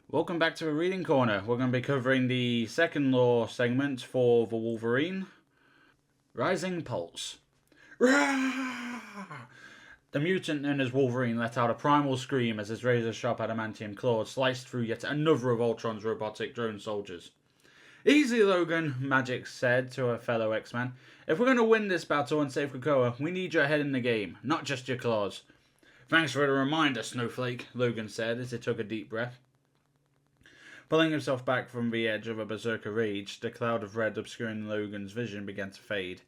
Welcome back to a reading corner. We're going to be covering the second lore segment for the Wolverine, Rising Pulse. The mutant known as Wolverine let out a primal scream as his razor-sharp adamantium claws sliced through yet another of Ultron's robotic drone soldiers. "Easy, Logan," Magic said to her fellow X-Man. "If we're going to win this battle and save Krakoa, we need your head in the game, not just your claws." "Thanks for the reminder, Snowflake," Logan said as he took a deep breath. Pulling himself back from the edge of a berserker rage, the cloud of red obscuring Logan's vision began to fade.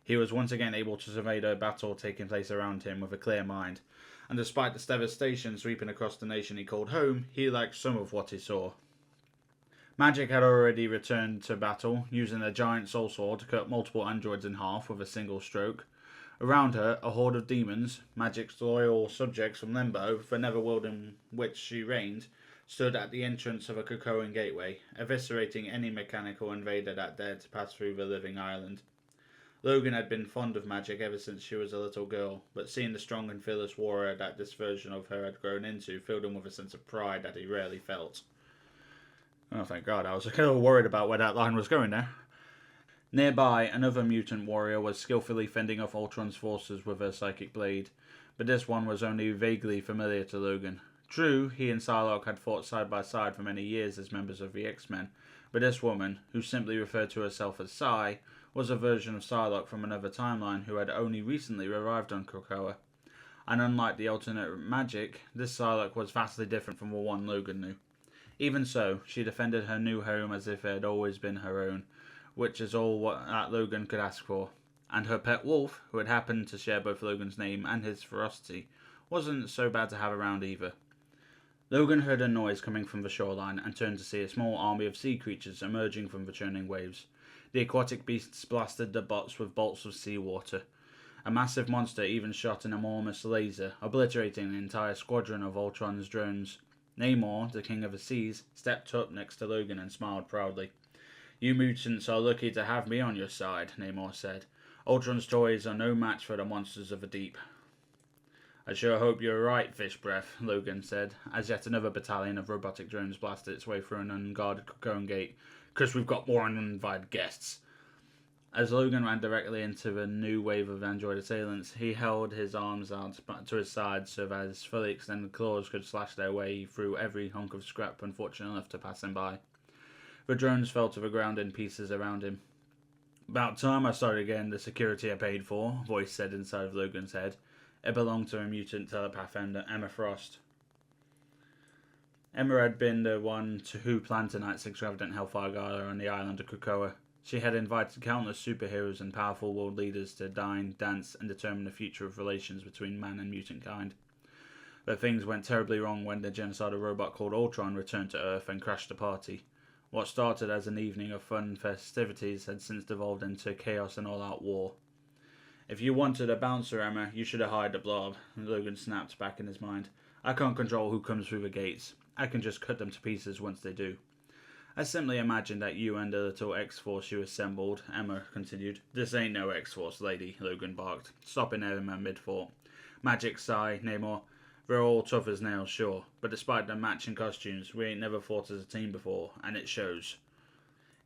He was once again able to survey the battle taking place around him with a clear mind, and despite the devastation sweeping across the nation he called home, he liked some of what he saw. Magic had already returned to battle, using a giant soul sword to cut multiple androids in half with a single stroke. Around her, a horde of demons, Magic's loyal subjects from Limbo, the netherworld in which she reigned, stood at the entrance of a Krakoan gateway, eviscerating any mechanical invader that dared to pass through the living island. Logan had been fond of Magic ever since she was a little girl, but seeing the strong and fearless warrior that this version of her had grown into filled him with a sense of pride that he rarely felt. Oh, thank God, I was a little worried about where that line was going there. Nearby, another mutant warrior was skillfully fending off Ultron's forces with her psychic blade, but this one was only vaguely familiar to Logan. True, he and Psylocke had fought side by side for many years as members of the X-Men, but this woman, who simply referred to herself as Psy, was a version of Psylocke from another timeline who had only recently arrived on Krakoa. And unlike the alternate Magic, this Psylocke was vastly different from the one Logan knew. Even so, she defended her new home as if it had always been her own, which is all that Logan could ask for. And her pet wolf, who had happened to share both Logan's name and his ferocity, wasn't so bad to have around either. Logan heard a noise coming from the shoreline and turned to see a small army of sea creatures emerging from the churning waves. The aquatic beasts blasted the bots with bolts of seawater. A massive monster even shot an enormous laser, obliterating an entire squadron of Ultron's drones. Namor, the king of the seas, stepped up next to Logan and smiled proudly. "You mutants are lucky to have me on your side," Namor said. "Ultron's toys are no match for the monsters of the deep." "I sure hope you're right, Fish Breath," Logan said, as yet another battalion of robotic drones blasted its way through an unguarded Krakoan gate. "'Cause we've got more uninvited guests." As Logan ran directly into the new wave of android assailants, he held his arms out to his side so that his fully extended claws could slash their way through every hunk of scrap unfortunate enough to pass him by. The drones fell to the ground in pieces around him. "About time I started getting the security I paid for," a voice said inside of Logan's head. It belonged to a mutant telepath, Emma Frost. Emma had been the one who planned tonight's extravagant Hellfire Gala on the island of Krakoa. She had invited countless superheroes and powerful world leaders to dine, dance, and determine the future of relations between man and mutant kind. But things went terribly wrong when the genocidal robot called Ultron returned to Earth and crashed the party. What started as an evening of fun festivities had since devolved into chaos and all-out war. "If you wanted a bouncer, Emma, you should have hired a blob," Logan snapped back in his mind. "I can't control who comes through the gates. I can just cut them to pieces once they do." "I simply imagined that you and the little X-Force you assembled," Emma continued. "This ain't no X-Force, lady," Logan barked, stopping Emma mid-thought. "Magic, Psy, Namor, they're all tough as nails, sure, but despite the matching costumes, we ain't never fought as a team before, and it shows."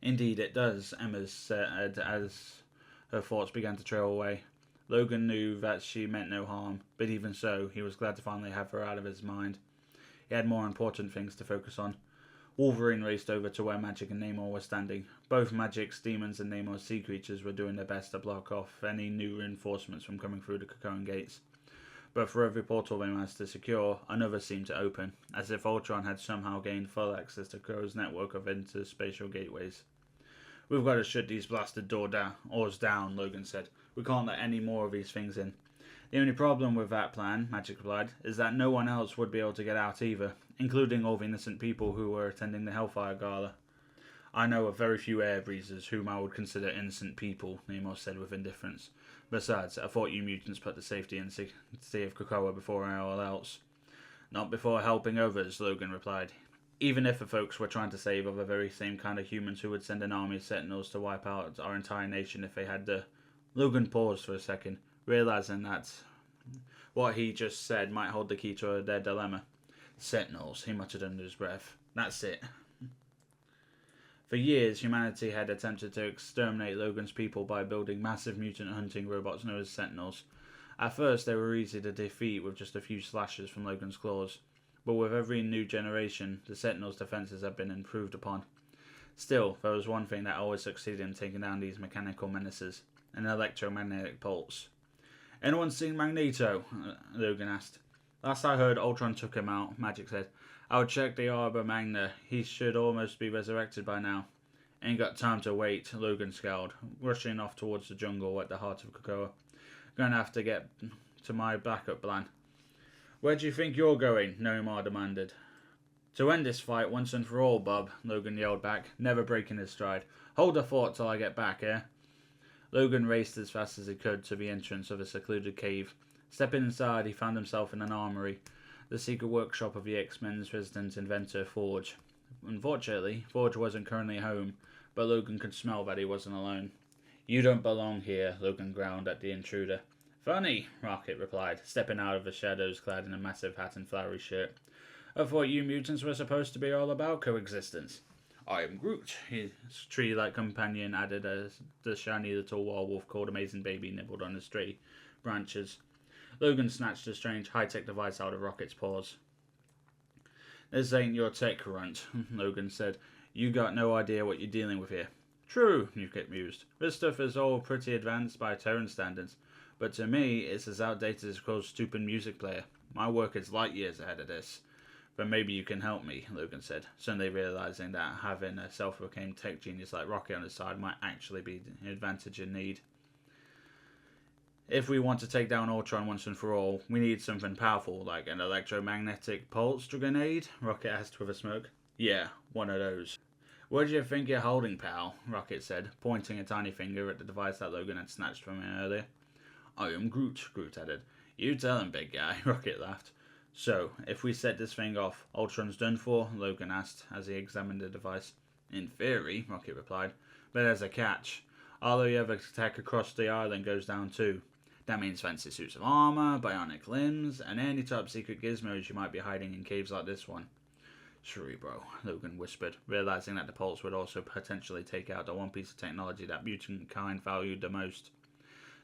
"Indeed it does," Emma said as her thoughts began to trail away. Logan knew that she meant no harm, but even so, he was glad to finally have her out of his mind. He had more important things to focus on. Wolverine raced over to where Magic and Namor were standing. Both Magic's demons and Namor's sea creatures were doing their best to block off any new reinforcements from coming through the Krakoan gates. But for every portal they managed to secure, another seemed to open, as if Ultron had somehow gained full access to Krakoa's network of interspatial gateways. "We've got to shut these blasted doors down," Logan said. "We can't let any more of these things in." "The only problem with that plan," Magic replied, "is that no one else would be able to get out either, including all the innocent people who were attending the Hellfire Gala." "I know of very few air breezers whom I would consider innocent people," Namor said with indifference. "Besides, I thought you mutants put the safety and security of Krakoa before all else." "Not before helping others," Logan replied. "Even if the folks we're trying to save are the very same kind of humans who would send an army of Sentinels to wipe out our entire nation if they had the..." Logan paused for a second, realizing that what he just said might hold the key to their dilemma. "Sentinels," he muttered under his breath. That's it. For years, humanity had attempted to exterminate Logan's people by building massive mutant hunting robots known as Sentinels. At first, they were easy to defeat with just a few slashes from Logan's claws, but with every new generation, the Sentinels' defenses have been improved upon. Still, there was one thing that always succeeded in taking down these mechanical menaces: an electromagnetic pulse. Anyone seen Magneto? Logan asked. Last I heard, Ultron took him out, Magic said. I would check the Arbor Magna. He should almost be resurrected by now. Ain't got time to wait, Logan scowled, rushing off towards the jungle at the heart of Krakoa. Gonna have to get to my backup plan. Where do you think you're going? Nomar demanded. To end this fight once and for all, bub, Logan yelled back, never breaking his stride. Hold the fort till I get back, eh? Logan raced as fast as he could to the entrance of a secluded cave. Stepping inside, he found himself in an armory, the secret workshop of the X-Men's resident inventor, Forge. Unfortunately, Forge wasn't currently home, but Logan could smell that he wasn't alone. You don't belong here, Logan growled at the intruder. Funny, Rocket replied, stepping out of the shadows clad in a massive hat and flowery shirt. I thought you mutants were supposed to be all about coexistence. I am Groot, his tree-like companion added as the shiny little werewolf called Amazing Baby nibbled on his tree branches. Logan snatched a strange high-tech device out of Rocket's paws. This ain't your tech, runt, Logan said. You got no idea what you're dealing with here. True, Rocket mused. This stuff is all pretty advanced by Terran standards, but to me, it's as outdated as Cole's stupid music player. My work is light years ahead of this. But maybe you can help me, Logan said, suddenly realizing that having a self-proclaimed tech genius like Rocket on his side might actually be an advantage in need. If we want to take down Ultron once and for all, we need something powerful, like an electromagnetic pulse grenade, Rocket asked with a smirk. Yeah, one of those. What do you think you're holding, pal? Rocket said, pointing a tiny finger at the device that Logan had snatched from him earlier. I am Groot, Groot added. You tell him, big guy, Rocket laughed. So, if we set this thing off, Ultron's done for? Logan asked as he examined the device. In theory, Rocket replied, but there's a catch. All the other tech across the island goes down too. That means fancy suits of armor, bionic limbs, and any top secret gizmos you might be hiding in caves like this one. Cerebro, Logan whispered, realizing that the pulse would also potentially take out the one piece of technology that mutant kind valued the most.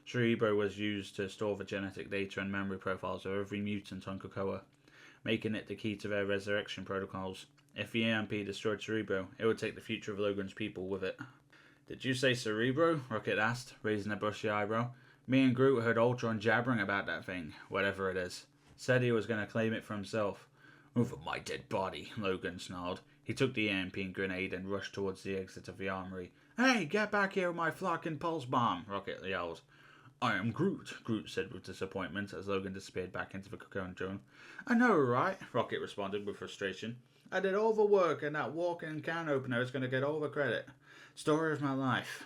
Cerebro was used to store the genetic data and memory profiles of every mutant on Krakoa, making it the key to their resurrection protocols. If the EMP destroyed Cerebro, it would take the future of Logan's people with it. Did you say Cerebro? Rocket asked, raising a bushy eyebrow. Me and Groot heard Ultron jabbering about that thing, whatever it is. Said he was going to claim it for himself. Over my dead body, Logan snarled. He took the EMP grenade and rushed towards the exit of the armory. Hey, get back here with my flocking pulse bomb, Rocket yelled. I am Groot, Groot said with disappointment as Logan disappeared back into the cocoon drone. I know, right? Rocket responded with frustration. I did all the work and that walk-in can opener is going to get all the credit. Story of my life.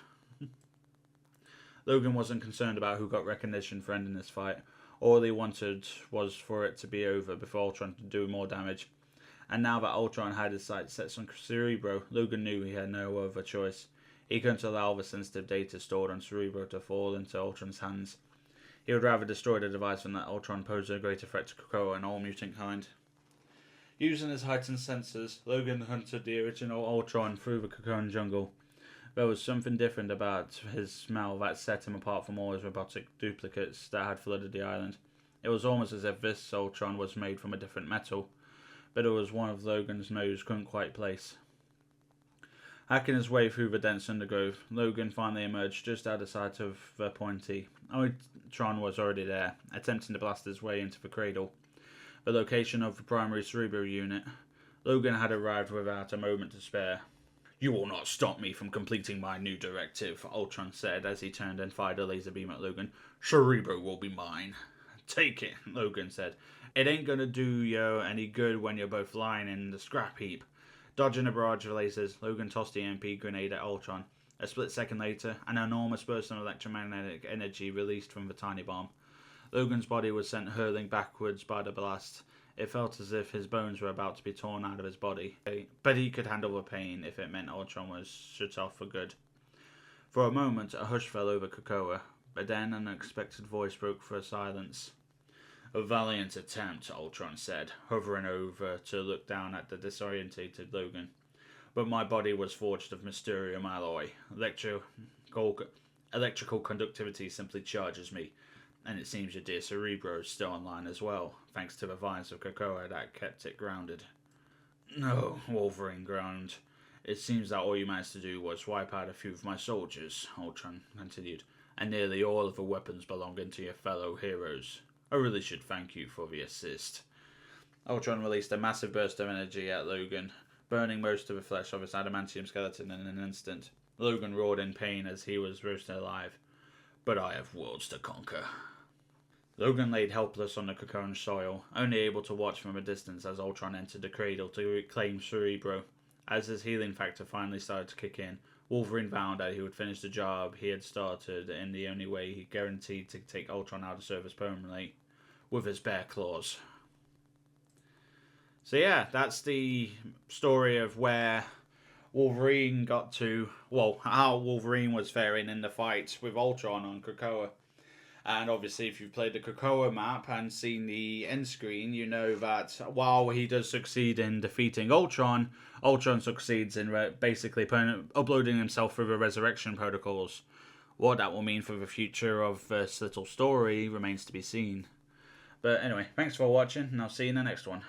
Logan wasn't concerned about who got recognition for ending this fight. All he wanted was for it to be over before Ultron could do more damage. And now that Ultron had his sights set on Cerebro, Logan knew he had no other choice. He couldn't allow the sensitive data stored on Cerebro to fall into Ultron's hands. He would rather destroy the device than let Ultron pose a greater threat to Krakoa and all mutant kind. Using his heightened senses, Logan hunted the original Ultron through the cocoon jungle. There was something different about his smell that set him apart from all his robotic duplicates that had flooded the island. It was almost as if this Ultron was made from a different metal, but it was one of Logan's nose couldn't quite place. Hacking his way through the dense undergrowth, Logan finally emerged just out of sight of the pointy. Ultron was already there, attempting to blast his way into the cradle, the location of the primary Cerebro unit. Logan had arrived without a moment to spare. You will not stop me from completing my new directive, Ultron said as he turned and fired a laser beam at Logan. Cerebro will be mine. Take it, Logan said. It ain't gonna do you any good when you're both lying in the scrap heap. Dodging a barrage of lasers, Logan tossed the EMP grenade at Ultron. A split second later, an enormous burst of electromagnetic energy released from the tiny bomb. Logan's body was sent hurling backwards by the blast. It felt as if his bones were about to be torn out of his body, but he could handle the pain if it meant Ultron was shut off for good. For a moment, a hush fell over Krakoa, but then an unexpected voice broke through silence. A valiant attempt, Ultron said, hovering over to look down at the disorientated Logan. But my body was forged of mysterium alloy. Electrical conductivity simply charges me. And it seems your dear Cerebro is still online as well, thanks to the vines of cocoa that kept it grounded. No, Wolverine groaned. It seems that all you managed to do was wipe out a few of my soldiers, Ultron continued, and nearly all of the weapons belonging to your fellow heroes. I really should thank you for the assist. Ultron released a massive burst of energy at Logan, burning most of the flesh of his adamantium skeleton in an instant. Logan roared in pain as he was roasted alive. But I have worlds to conquer. Logan laid helpless on the cocoon soil, only able to watch from a distance as Ultron entered the cradle to reclaim Cerebro. As his healing factor finally started to kick in, Wolverine vowed that he would finish the job he had started in the only way he guaranteed to take Ultron out of service permanently, with his bare claws. So yeah, that's the story of where Wolverine got to, well, how Wolverine was faring in the fight with Ultron on Krakoa. And obviously, if you've played the Krakoa map and seen the end screen, you know that while he does succeed in defeating Ultron, Ultron succeeds in basically uploading himself through the resurrection protocols. What that will mean for the future of this little story remains to be seen. But anyway, thanks for watching, and I'll see you in the next one.